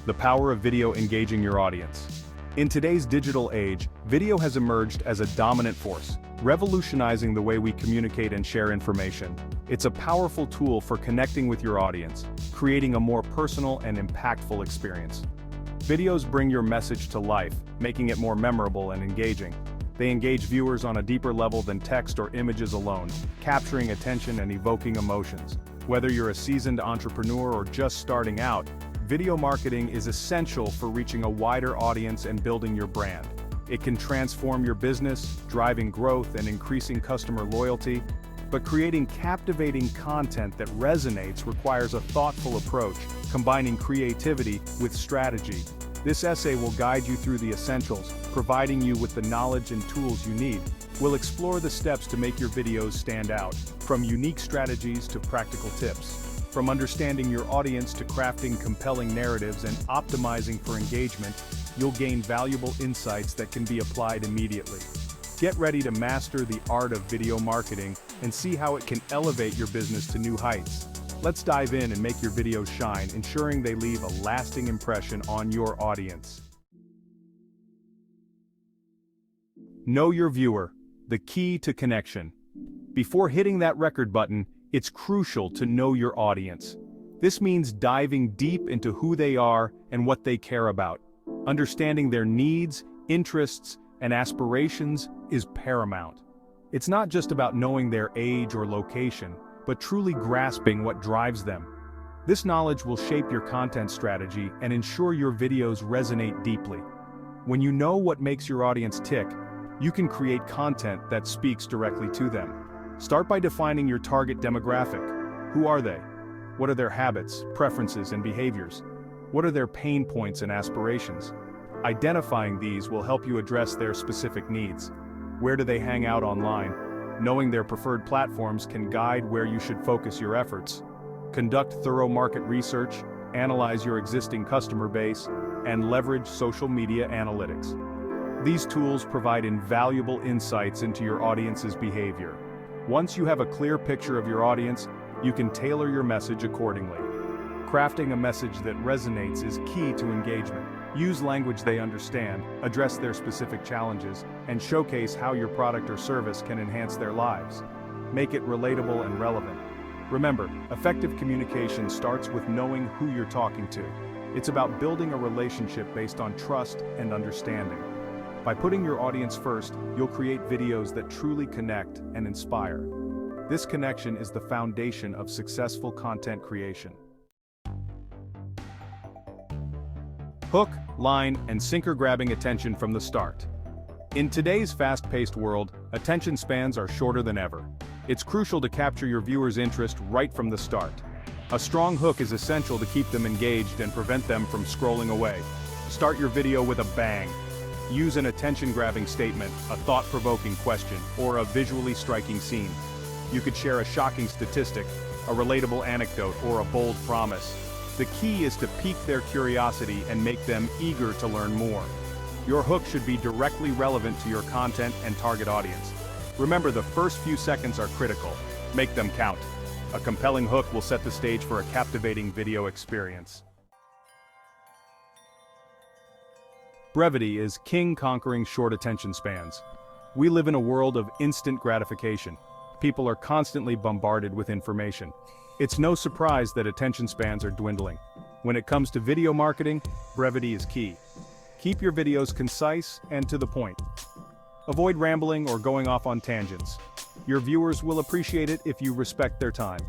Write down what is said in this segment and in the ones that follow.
the power of video engaging your audience. In today's digital age, video has emerged as a dominant force, revolutionizing the way we communicate and share information. It's a powerful tool for connecting with your audience, creating a more personal and impactful experience. Videos bring your message to life, making it more memorable and engaging. They engage viewers on a deeper level than text or images alone, capturing attention and evoking emotions. Whether you're a seasoned entrepreneur or just starting out, video marketing is essential for reaching a wider audience and building your brand. It can transform your business, driving growth and increasing customer loyalty. But creating captivating content that resonates requires a thoughtful approach, combining creativity with strategy. This essay will guide you through the essentials, providing you with the knowledge and tools you need. We'll explore the steps to make your videos stand out, from unique strategies to practical tips. From understanding your audience to crafting compelling narratives and optimizing for engagement, you'll gain valuable insights that can be applied immediately. Get ready to master the art of video marketing and see how it can elevate your business to new heights. Let's dive in and make your videos shine, ensuring they leave a lasting impression on your audience. Know your viewer, the key to connection. Before hitting that record button, it's crucial to know your audience. This means diving deep into who they are and what they care about. Understanding their needs, interests, and aspirations is paramount. It's not just about knowing their age or location, but truly grasping what drives them. This knowledge will shape your content strategy and ensure your videos resonate deeply. When you know what makes your audience tick, you can create content that speaks directly to them. Start by defining your target demographic. Who are they? What are their habits, preferences, and behaviors? What are their pain points and aspirations? Identifying these will help you address their specific needs. Where do they hang out online? Knowing their preferred platforms can guide where you should focus your efforts. Conduct thorough market research, analyze your existing customer base, and leverage social media analytics. These tools provide invaluable insights into your audience's behavior. Once you have a clear picture of your audience, you can tailor your message accordingly. Crafting a message that resonates is key to engagement. Use language they understand, address their specific challenges, and showcase how your product or service can enhance their lives. Make it relatable and relevant. Remember, effective communication starts with knowing who you're talking to. It's about building a relationship based on trust and understanding. By putting your audience first, you'll create videos that truly connect and inspire. This connection is the foundation of successful content creation. Hook, line, and sinker grabbing attention from the start. In today's fast-paced world, attention spans are shorter than ever. It's crucial to capture your viewers' interest right from the start. A strong hook is essential to keep them engaged and prevent them from scrolling away. Start your video with a bang. Use an attention-grabbing statement, a thought-provoking question, or a visually striking scene. You could share a shocking statistic, a relatable anecdote, or a bold promise. The key is to pique their curiosity and make them eager to learn more. Your hook should be directly relevant to your content and target audience. Remember, the first few seconds are critical. Make them count. A compelling hook will set the stage for a captivating video experience. Brevity is king conquering short attention spans. We live in a world of instant gratification. People are constantly bombarded with information. It's no surprise that attention spans are dwindling. When it comes to video marketing, brevity is key. Keep your videos concise and to the point. Avoid rambling or going off on tangents. Your viewers will appreciate it if you respect their time.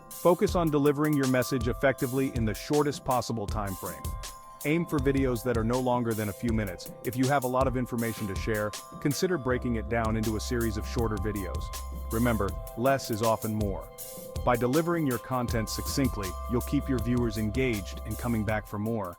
Focus on delivering your message effectively in the shortest possible time frame. Aim for videos that are no longer than a few minutes. If you have a lot of information to share, consider breaking it down into a series of shorter videos. Remember, less is often more. By delivering your content succinctly, you'll keep your viewers engaged and coming back for more.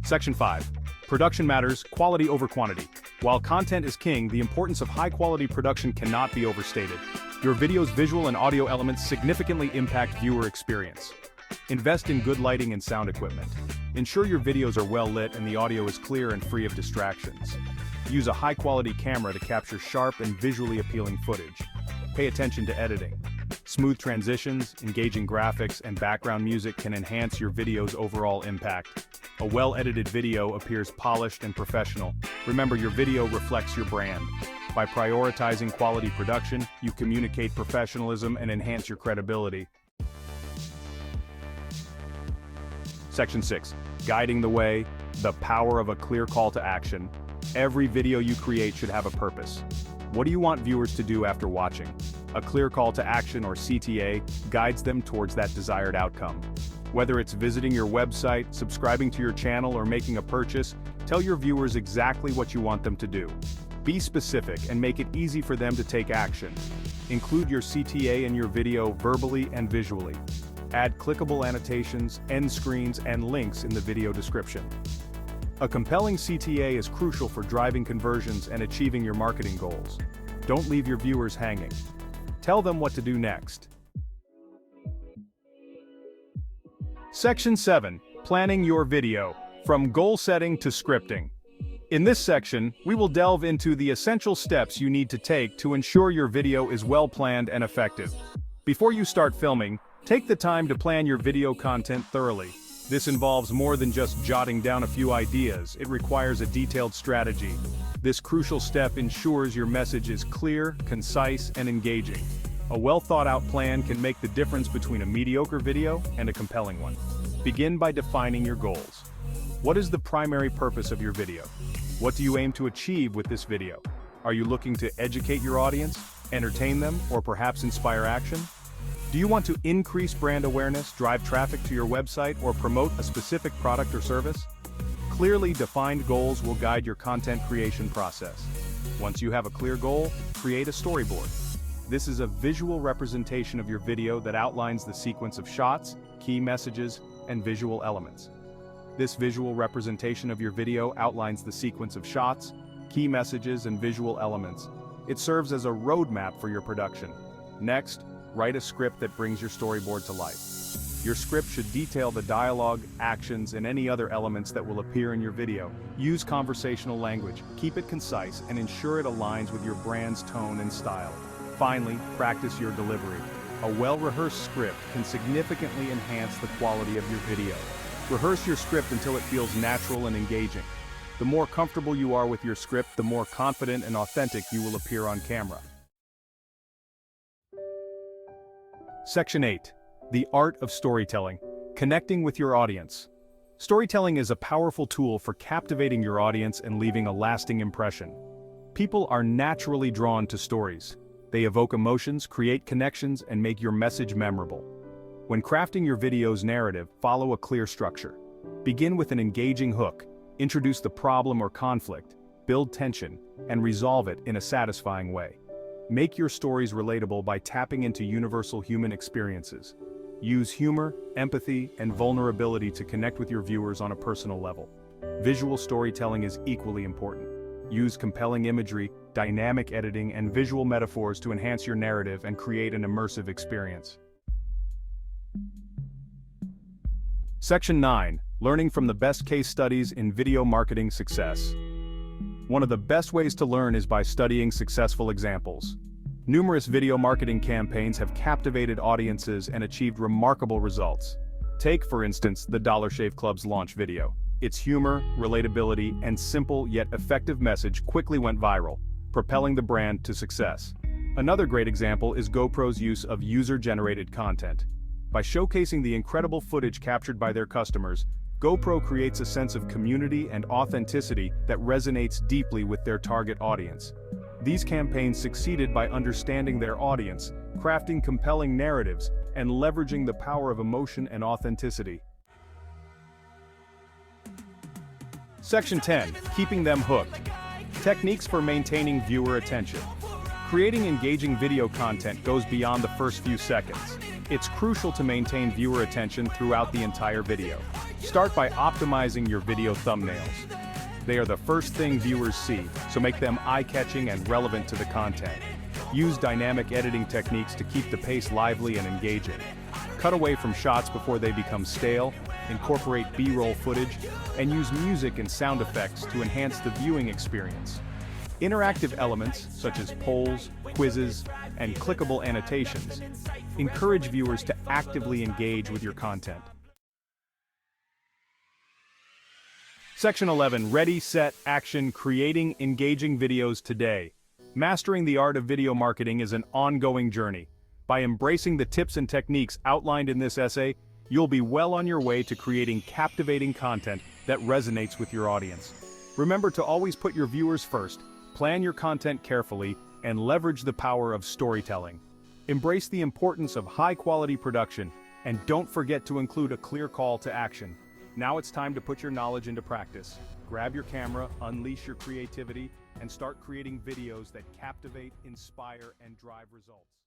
Section 5. Production matters, quality over quantity. While content is king, the importance of high-quality production cannot be overstated. Your video's visual and audio elements significantly impact viewer experience. Invest in good lighting and sound equipment. Ensure your videos are well lit and the audio is clear and free of distractions. Use a high-quality camera to capture sharp and visually appealing footage. Pay attention to editing. Smooth transitions, engaging graphics, and background music can enhance your video's overall impact. A well-edited video appears polished and professional. Remember, your video reflects your brand. By prioritizing quality production, you communicate professionalism and enhance your credibility. Section 6. Guiding the way, the power of a clear call to action. Every video you create should have a purpose. What do you want viewers to do after watching? A clear call to action, or CTA, guides them towards that desired outcome. Whether it's visiting your website, subscribing to your channel, or making a purchase, tell your viewers exactly what you want them to do. Be specific and make it easy for them to take action. Include your CTA in your video verbally and visually. Add clickable annotations, end screens, and links in the video description. A compelling CTA is crucial for driving conversions and achieving your marketing goals. Don't leave your viewers hanging. Tell them what to do next. Section 7. Planning your video, from goal setting to scripting. In this section, we will delve into the essential steps you need to take to ensure your video is well planned and effective. Before you start filming, take the time to plan your video content thoroughly. This involves more than just jotting down a few ideas. It requires a detailed strategy. This crucial step ensures your message is clear, concise, and engaging. A well-thought-out plan can make the difference between a mediocre video and a compelling one. Begin by defining your goals. What is the primary purpose of your video? What do you aim to achieve with this video? Are you looking to educate your audience, entertain them, or perhaps inspire action? Do you want to increase brand awareness, drive traffic to your website, or promote a specific product or service? Clearly defined goals will guide your content creation process. Once you have a clear goal, create a storyboard. This is a visual representation of your video that outlines the sequence of shots, key messages, and visual elements. This visual representation of your video outlines the sequence of shots, key messages, and visual elements. It serves as a roadmap for your production. Next, write a script that brings your storyboard to life. Your script should detail the dialogue, actions, and any other elements that will appear in your video. Use conversational language, keep it concise, and ensure it aligns with your brand's tone and style. Finally, practice your delivery. A well-rehearsed script can significantly enhance the quality of your video. Rehearse your script until it feels natural and engaging. The more comfortable you are with your script, the more confident and authentic you will appear on camera. Section 8. The art of storytelling. Connecting with your audience. Storytelling is a powerful tool for captivating your audience and leaving a lasting impression. People are naturally drawn to stories. They evoke emotions, create connections, and make your message memorable. When crafting your video's narrative, follow a clear structure. Begin with an engaging hook, introduce the problem or conflict, build tension, and resolve it in a satisfying way. Make your stories relatable by tapping into universal human experiences. Use humor, empathy, and vulnerability to connect with your viewers on a personal level. Visual storytelling is equally important. Use compelling imagery, dynamic editing, and visual metaphors to enhance your narrative and create an immersive experience. Section 9. Learning from the best case studies in video marketing success. One of the best ways to learn is by studying successful examples. Numerous video marketing campaigns have captivated audiences and achieved remarkable results. Take, for instance, the Dollar Shave Club's launch video. Its humor, relatability, and simple yet effective message quickly went viral, propelling the brand to success. Another great example is GoPro's use of user-generated content. By showcasing the incredible footage captured by their customers, GoPro creates a sense of community and authenticity that resonates deeply with their target audience. These campaigns succeeded by understanding their audience, crafting compelling narratives, and leveraging the power of emotion and authenticity. Section 10. Keeping them hooked. Techniques for maintaining viewer attention. Creating engaging video content goes beyond the first few seconds. It's crucial to maintain viewer attention throughout the entire video. Start by optimizing your video thumbnails. They are the first thing viewers see, so make them eye-catching and relevant to the content. Use dynamic editing techniques to keep the pace lively and engaging. Cut away from shots before they become stale, incorporate B-roll footage, and use music and sound effects to enhance the viewing experience. Interactive elements, such as polls, quizzes, and clickable annotations, Encourage viewers to actively engage with your content. Section 11. Ready, set, action, creating engaging videos today. Mastering the art of video marketing is an ongoing journey. By embracing the tips and techniques outlined in this essay, you'll be well on your way to creating captivating content that resonates with your audience. Remember to always put your viewers first, plan your content carefully, and leverage the power of storytelling. Embrace the importance of high-quality production, and don't forget to include a clear call to action. Now it's time to put your knowledge into practice. Grab your camera, unleash your creativity, and start creating videos that captivate, inspire, and drive results.